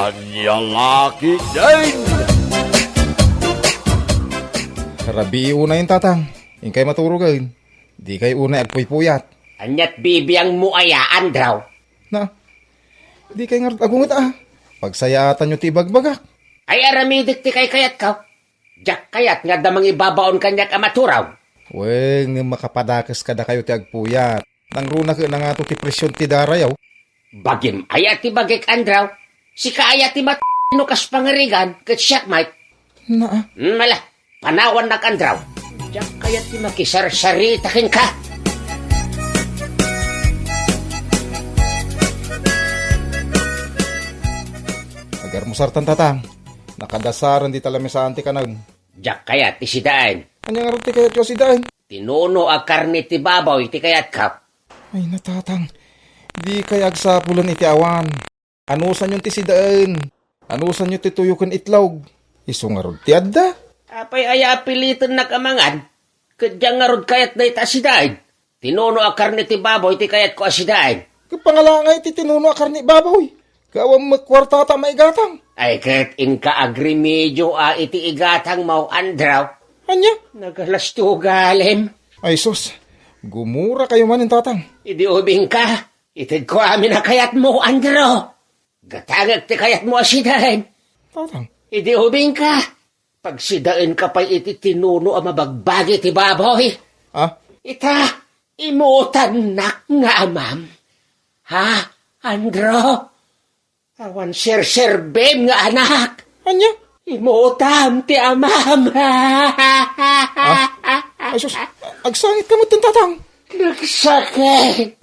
Anyalaki din! Rabi una yung tatang. Yung kay maturugan. Di kay una agpuypuyat. Anyat bibiyang mo ayaan draw. Na, di kay nga agungot Pagsayatan nyo ti bagbagak. Ay aramidik ti kay kayat ka. Jak kayat nga damang ibabaon kanyak amaturaw. Weng, makapadakas kada kayo ti agpuyat. Nang runa ka na nga to ti presyon ti darayaw. Bagim ayat ti bagik andraw. Si kaayat ti matino kas pangarigan kat siyak mait. Na, Mala, panawan na kandraw. Jak kayat ti makisar-saritakin ka. agar mo sartan tatang. Nakadasaran di talamisan ti kanag. Jak kayat ti sidaan. Anya nga rin ti kayat ko si Dain. Tinuno a karne ti babaw iti kayat ka. Ay natatang. Di kay agsapulan iti awan. Anusan yung ti si Dain. Anusan yung ti tuyukan itlog. Iso nga rin ti adda. Apay aya pilitan na kamangan. Kadyang nga rod kayat na ita sidaan. Tinuno a karne ti babaw iti kayat ko a sidaan. Kapangalangay ti tinuno akar ni babaw. Kawang magkwartata maigatang. Ay kat inka agrimedyo a iti igatang mau andraw. Anya? Nagalasto galim. Ay sus. Gumura kayo man yung tatang. Idi ubing ka. Itid ko amin na kayat mo andraw. Gatangag ti kayat mo asidain. Tatang. Idi ubing ka. Pag sidain ka pa iti tinuno a mabagbagi ti baboy. Ah? Ita, imutan nak nga amam. Ha, Andro? Awan ser-serbem nga anak. Anya? Imutan ti amam. Ay sus. Agsangit ka mo tatang. Nagsakit.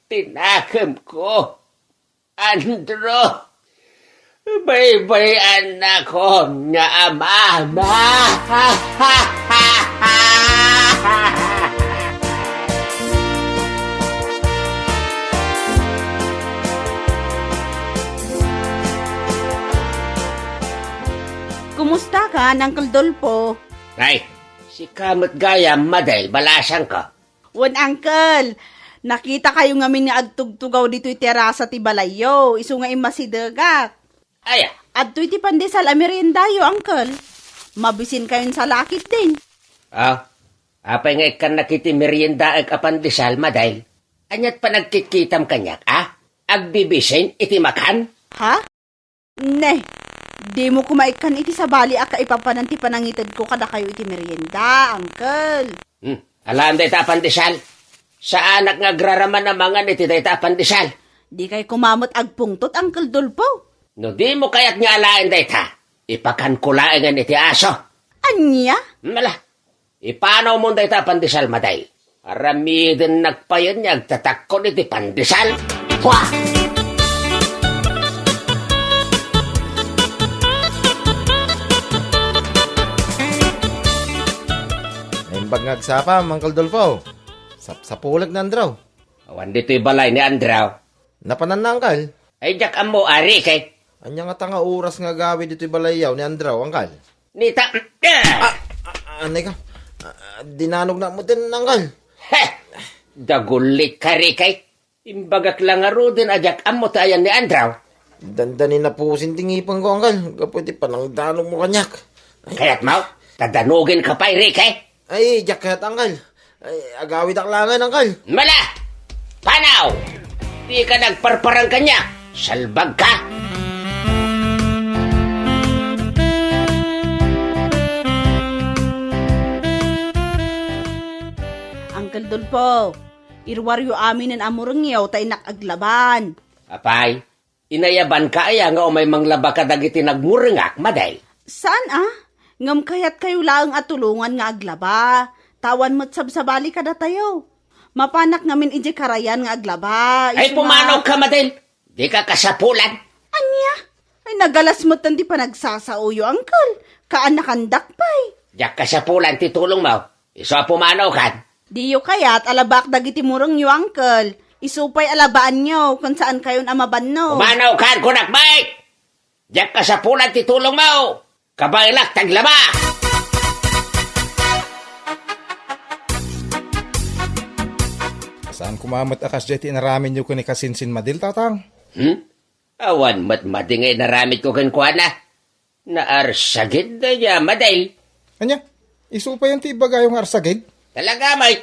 Tinakam ko. Andro. Bay-bayan na ko nga amama. Kumusta ka, Uncle Dolpo? Ay, si Kamot Gaya, maday, balasan ka. Wan, Uncle. Nakita kayo ngamin nga agtugtugaw dito iti terasa ti balayo. Isu nga imasidagak. Aya, Adto iti pandesal a meriendayo, Uncle. Mabisin kayon sa lakit din. apay nga ikan nakiti merienda ag apandesal, maday. Anyat pa nagkikitam kanyak, Agbibisin, iti makan? Ha? Ne, di mo kumaikan iti sa bali aka ipapanan ti panangitid ko kada kayo iti merienda, Uncle. Alam da ita apandesal. Sa anak nga graraman na mga iti da ita apandesal. Di kay kumamot agpungtot, Uncle Dolpo. No di mo kayat nga alain da ita. Ipakan kulaingan iti aso. Anya? Mala, ipanaw mo da ita apandesal, maday. Aramidin nagpayon niya, agtatakon iti pandesal. Pwa! Imbag ngagsapa, Uncle Dolfo. Sa pulag na andraw. Awan dito'y balay ni Andraw. Napanan na, Uncle. Ay, jak mo, ari, kay. Anya nga tanga oras nga gawi dito'y balayaw ni andraw, Uncle. Nita, Anay ka. Dinanog na mo din, Uncle. heh, dagulik ka rin, kay. Imbagak lang nga ro din, ajak mo tayan ni Andraw. Dandanin na po sintingipan ko, Uncle. Kapwede pa nang danog mo kanyak. Kaya't mo, tadanugin ka pa, rin, kay. Ay, jacket, Uncle. Ay, agawid aklangan, Uncle. Mala! Panaw! Di ka nagparparang kanya. Salbag ka! Uncle Dolpo, irwaryo amin ang amurangyaw tay nakaglaban. Apay, inayaban ka aya nga umay manglaba ka dagiti nagmurengak, maday. Saan Ngam kayat kayo lang at tulungan nga aglaba. Tawan mo't sabsabali ka da tayo. Mapanak ngamin ije karayan nga aglaba. Ay, pumanaw ka, maday. Di ka kasapulan. Anya? Ay, nagalas mo't hindi pa nagsasauyo, Uncle. Kaanakandak pa'y. Diyak kasapulan titulong mo. Iso pumanaw ka. Diyo kayat alabak dagiti murang nyo, Uncle. Isupay alabaan nyo kung saan kayo amaban no. Pumanaw ka, kunak, Mike! Diyak kasapulan titulong mo. Kabailak, taglaba! Saan kumamat akas jeti inaramin nyo ko ni kasinsin madil tatang? Awan mat madingay naramit ko kan kuana. Naarsagid na niya, madayl. Anya, isupa yan ti bagayong arsagid. Talaga, may.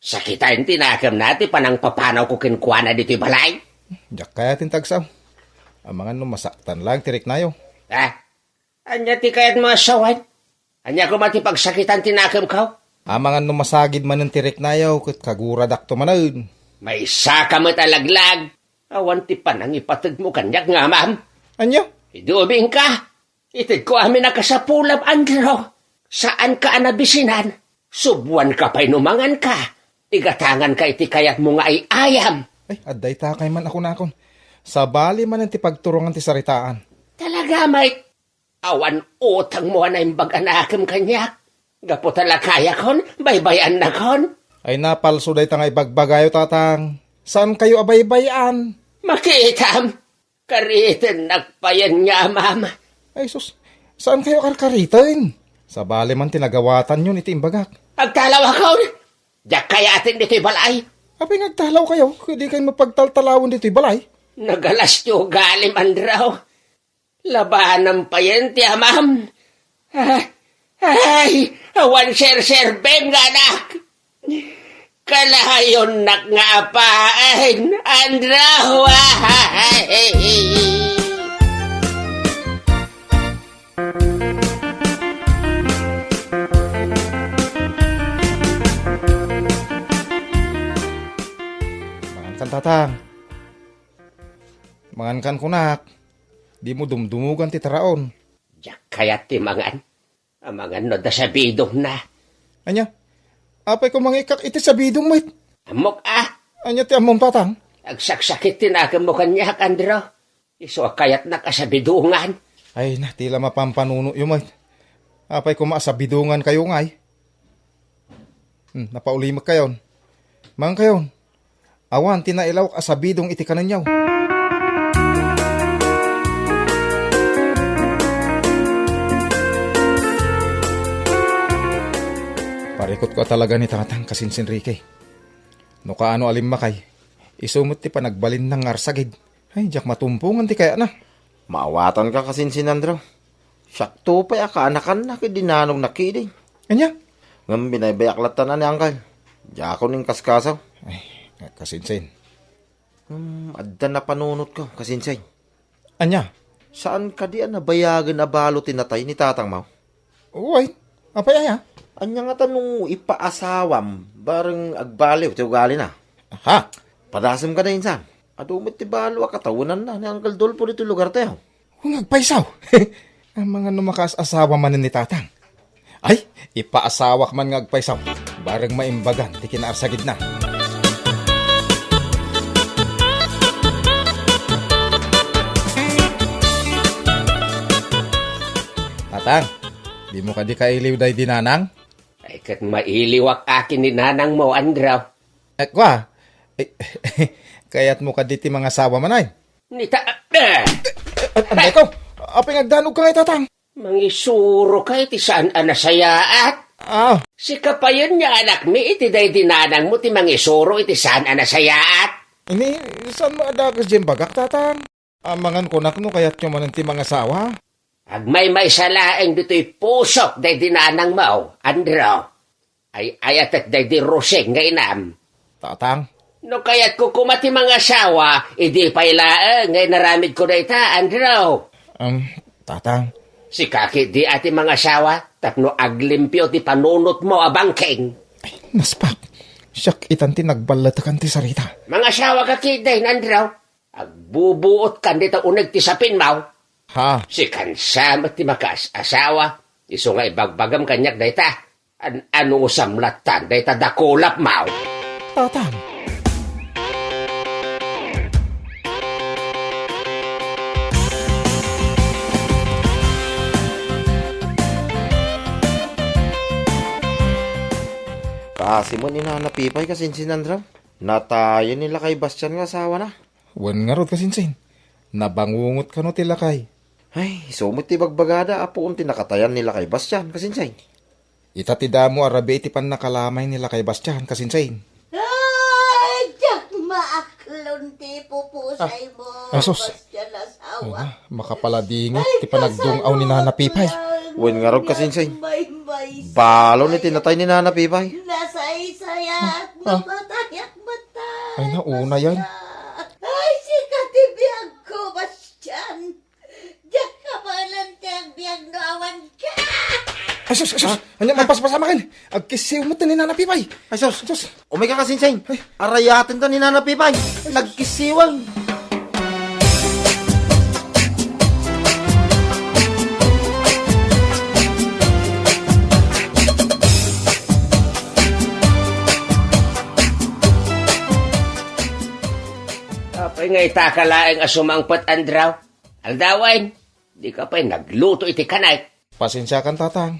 Sakitan tinakam natin panang papanaw ko kan kuana dito'y balay. Diyak kaya tintagsaw. Ang mga masaktan lang tirik nayo. Anya ti kayat mga sawan. Anya ko mati pagsakitan tinakam ka. Ang mga masagid man ng tirik nayo, kat kaguradak to manan. May saka mo talaglag. Awan ti panang ipatag mo kanyak nga, ma'am. Anya? Idubing ka. Itid ko amin nakasapulab, Andrew. Saan ka anabisinan? Subuan ka pa'y numangan ka. Igatangan ka iti kayat mo nga ay ayam. Ay, aday takay man ako nakon. Sa bali man ang ti pagturungan ti saritaan. Talaga, mate. Awan utang mo na imbag anakim kanyak. Gapo tala kaya kon, baybayan na kon. Ay napalso day tangay bagbagayo tatang. Saan kayo abay-bayan? Makitam. Karitin nagpayan nga, ma'am. Ay sus, saan kayo karkaritin? Sa bali man tinagawatan yun iti imbagak. Agtalaw ako. Diyak kaya atin dito'y balay. Apay nagtalaw kayo, hindi kayo mapagtaltalawon dito'y balay. Nagalas nyo galim, Andraw. Labanan pa yan, tiya, ma'am. Ay, awan ser-serbem nga, anak. Kalayon nak nga pain, Andraw. Mangan kan tatang. Mangan kan kunak. Di mo dumdumugan ti taraon. Diyak kaya ti mangan. Amangan no da sabidong na. Anya, apay ko mangikak iti sa bidong mait. Amok Anya ti amom tatang. agsaksakit tinakam mo kanyak, Andro. Iso kayat nakasabidungan. Ay na, tila mapampanuno yung mait. Apay ko maasabidungan kayo ngay. Napaulimak kayon. Mang kayon. Awan, tinailaw asabidong iti kananyaw. Parikot ko talaga ni tatang kasinsin Ricky. No kaano alimmakay, isumot ti panagbalin ng arsagid. Ay, jak matumpungan ti kaya na. Maawatan ka kasinsin, Andrew. Sakto pa kaanakan na kidinanong nakiding. Anya? Ngam binabayaklatan na ni Angkal. Diyako ning kaskasaw. Ay, kasinsin. Adda na panunot ko, kasinsin. Anya? Saan ka di nabayagan na balo tinatay ni tatang mo? Uy, apay aya? Anya nga tanong ipaasawam, bareng agbaliw, ti ugali na. Ha? Padasam ka na insan. Adumit ti balo, katawunan na ni Uncle Dolpo dito lugar tayo. Kung nagpaisaw. Ang mga numakas asawa man ni tatang. Ay, ipaasawak man ngagpaisaw. Bareng maimbagan, ti kinaarsagid na. Tatang, di mo ka di kailiw day dinanang? Ay kat mailiwak akin ni nanang mo, Andro. Kwa, kaya't mo ka di ti mga asawa man ay. Anday ko, apay ngagdanog ka ngay tatang. Mangisuro ka iti saan anasayaat. Ah, Si kapayon niya anak mi iti day dinanang mo ti mangisuro iti saan anasayaat. ini, saan mo adagas dyan bagak tatang? Amangan kunak no kaya't yung manan ti mga asawa. Agmay may salaeng dito'y pusok day dinanang mo, Andro. Ay ayatek day di ruseng nga inam. Tatang, No kaya't ko kumati mga asawa, idi pa ilaeng ngay naramid ko na ita, Andro. tatang, Si kakit di ati mga asawa, tapno aglimpyo ti panunot mo abangking. naspak. Siyak itanti nagbalatakan ti sarita. Mga asawa kakit day, Andro. Agbubuot kan dito uneg ti sapin mo. Ha? Si kansam ti makas asawa, iso nga ibagbagam kanyak dayta. Ano samlatan dayta dakulap mo. Tatang. Kasi mo ni nanapipay kasinsin, Andrew. Natayo nila kay Bastian nga asawa na. Wan nga rod kasinsin. Nabangungot ka no tilakay. Ay, sumot ti bagbagada, apo unti nakatayan nila kay Bastian, kasinsin. Itatida mo arabi iti pan nakalamay nila kay Bastian kasinsin. Ay, jak maaklon ti pupusay mo. Asos. Bastian Ay na, makapaladingit, ti panagdungaw ni Nana Pipay. Wen nga rog kasinsing. May Balo ni tinatay ni Nana Pipay. nasa isayak, mamatayak mata. Ay na, una yan. Ay, si katibiyag ko, Bastian. Diyak ka malang tiyang biyag noawan ka. Ay, sus, sus. Anya, magpaspasama kin. Agkisiw mo ni Nana Pipay. Ay, sos. Sus. Umay ka kasinsing. Arayatin ta ni Nana Pipay. Nagkisiwang. Apay nga itakalaeng asumangpat andraw. Aldawain, di ka pa'y nagluto iti kanay. Pasensya kan tatang.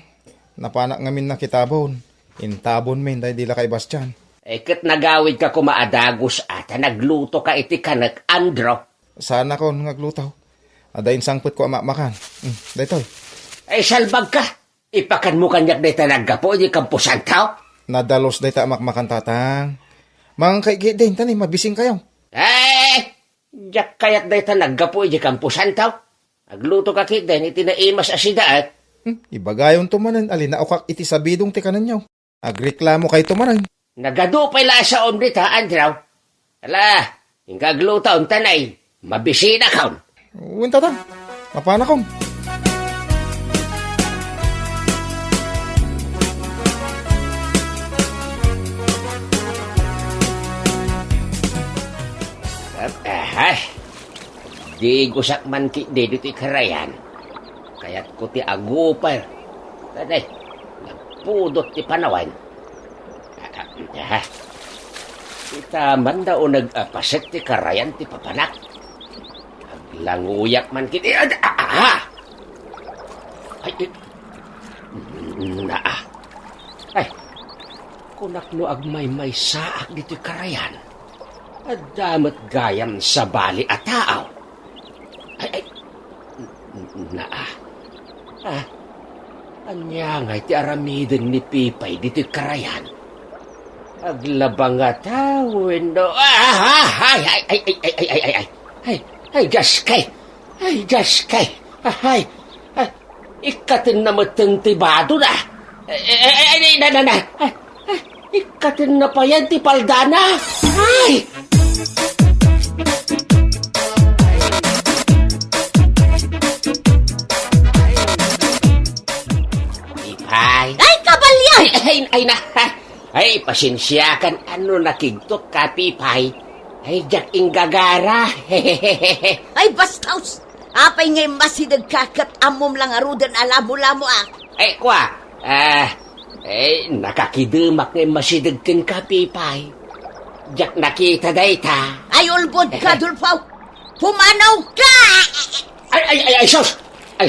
Napanak ngamin na kitabon. Intabon min dahil dila kay Bastian. Ket nagawid ka kumaadagos ata nagluto ka iti kanak andraw. Sana ko ngaglutaw. Adayin sangput ko amamakan. Daytoy. Ay salbag ka. Ipakan mo kanyak dayta naggapo iti kampusan tao. Nadalos dayta amakmakan tatang. Mga kaigit din, tani, mabising kayo. Ay! Diyak kayat dayta naggapo iti kampusan tao. Agluto ka kit din iti naimas asidaat. Ibagayon tumanan, alin na ukak iti sabidong ti kanan nyo. Agreklamo kay tumanan. Nagadupay la sa omrit ha, Andraw. Ala, yung kaglutaw tanay, mabisina kaon. Uwin tatang, mapana kong. Ay, di gusak man ki dito ti karayan. Kaya't ko ti agupay. Tanay, nagpudot ti panawan. Ita man daw nag-apaset ti karayan ti papanak. Aglanguyak man kiti. Ay, Ay, kunak no agmay-may saak dito karayan. At damat gayam sa bali at tao. Ay, anya nga iti aramiden ni Pipay dito karayan. Aglabang nga tawin no. Ay, gaskay. Ay, ikatin na matintibado na. Ikatin na pa yan, ti Paldana. Ay! Pipay. Ay, kabalyan! Ay, pasensyakan. Ano nakigtot ka, Pipay? Ay, Jack Ingagara. Ay, bastaus! Apay ngay masidag kakat amom lang arudan alamo-lamo ah. Ay, kwa. Nakakidumak ngay masidagkin ka, Pipay. Jack nakita dayta. Ay, ulbod ka, Dulfaw! Pumanaw ka! Ay, sos! Ay,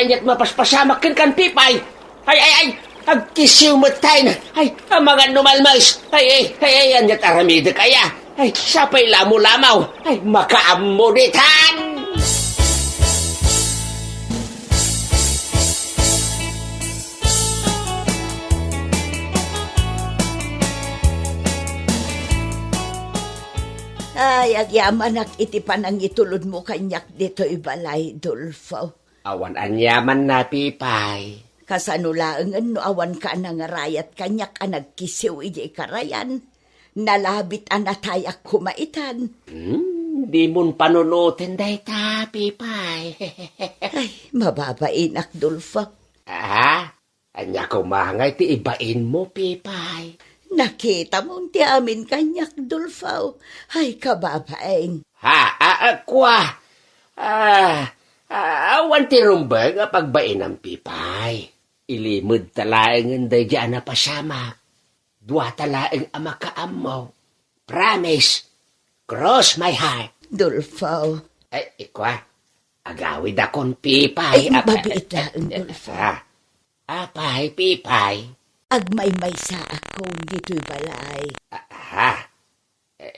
nyat mapaspasamak kan, Pipay. Ay, agkisiw mo tayo na. Ay, ang mga numalmays. Ay, anyat aramida kaya. Ay, sapay lamo-lamaw. Ay, makaamunitan. Ay, agyaman iti panang itulod mo kanyak dito ibalay, Dulfaw. Awan anyaman na, Pipay. Kasanulaangan no awan ka nangarayat kanyak nagkisiw iji karayan. Nalabit anatayak kumaitan. Di mon panunutin dayta, Pipay. Ay, mababainak, Dulfaw. Anya kumangay ti ibain mo, Pipay. Nakita mong ti amin kanyak, Dulfaw. Ay, kababaeng. Kwa. Awan ti rumbay nga pagbain ng Pipay. Ilimod talaeng day dyan na pasamak. Dua talaeng amakaam mo. Promise. Cross my heart. Dulfaw. Ay, ikwa. Agawid akong Pipay. Ay, mabait lang, Dulfaw. Apay, Pipay. Agmay-may sa akong dito'y balay.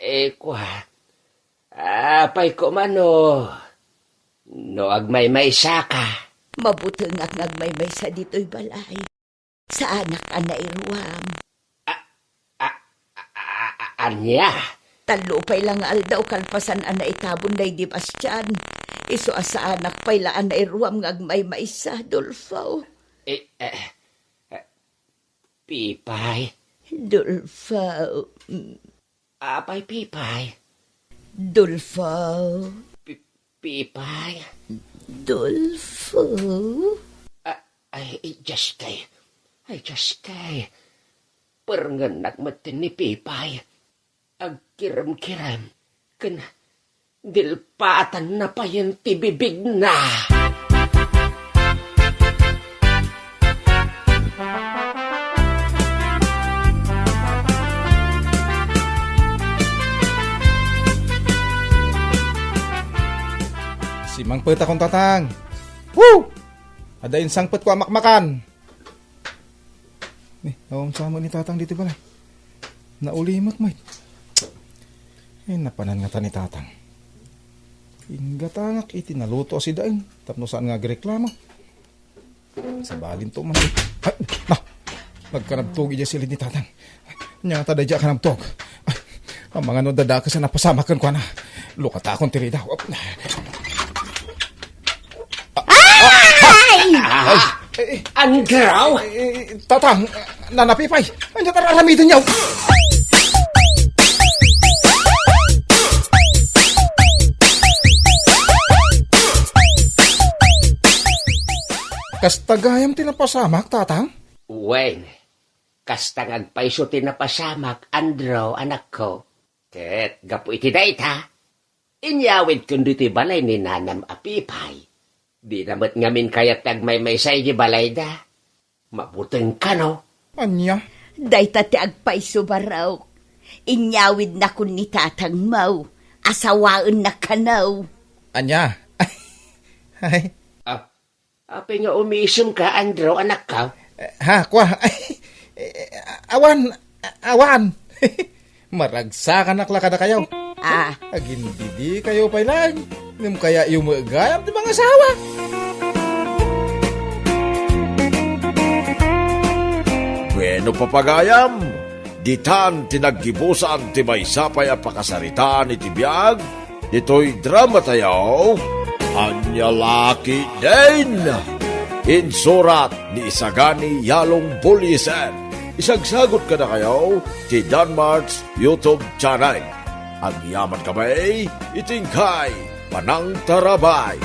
Ikwa. Apay ko mano. No agmay-may sa ka. Mabutang at nagmay-may sa dito'y balay. Sa anak ka na iruam. Anya? Talupay lang aldaw kalpasan ana itabon day di Bastian. Iso asa anak pay laan na iruam ngag may maisa, Dulfo. Pipay. Dulfo. Apay, Pipay. Dulfo. Pipay. Dulfo. Just kay. Perengenak metin ni Pipay. Agkiram-kiram. Kan dilpatan na pa yung tibibig na. Si Mangpet akong tatang. Woo! Adain sangpet ko amak-makan. Awang sama ni tatang dito pala. Naulimak, mate. Napanan nga ta ni tatang. Ingatangak iti naluto si daing. Tapno saan nga gireklamo. Sa balin to man. Nagkanabtog iya silid ni tatang. Nya ta dadya kanabtog. Ang mga no dadaka sa napasamakan ko na. Lukata akong tirida. Andraw? Tatang, nanapipay. Anya tararamitin niyaw. Kastagayam tinapasamak, tatang? Wen, kastang agpaiso tinapasamak, Andraw, anak ko. Ket, gapu iti dayta. Inyawid kundi ti balay ni Nanam Apipay. Di namat ngamin kayat agmay-may sa iti balay da. Mabuteng ka, no? Anya? Dayta ti agpaiso baraw. Inyawid na kun ni tatang mau. Asawaan na kanaw. Anya? Ay. Ape nga umisum ka, Andraw, anak ka? Kwa? Awan. Maragsakan naklaka na kayo. Agindidi kayo pa lang. Nim kaya yung magayam di mga asawa. Bueno papagayam, ditan tinaggibusan ti may sapay a pakasaritaan iti biyag, ito'y drama tayo, Anya Laki din. Insurat ni Isagani Yalong Buliesen. Isagsagot ka na kayo ti Danmar's YouTube channel. Ang yaman kamay, itingkay, Panang Tarabay.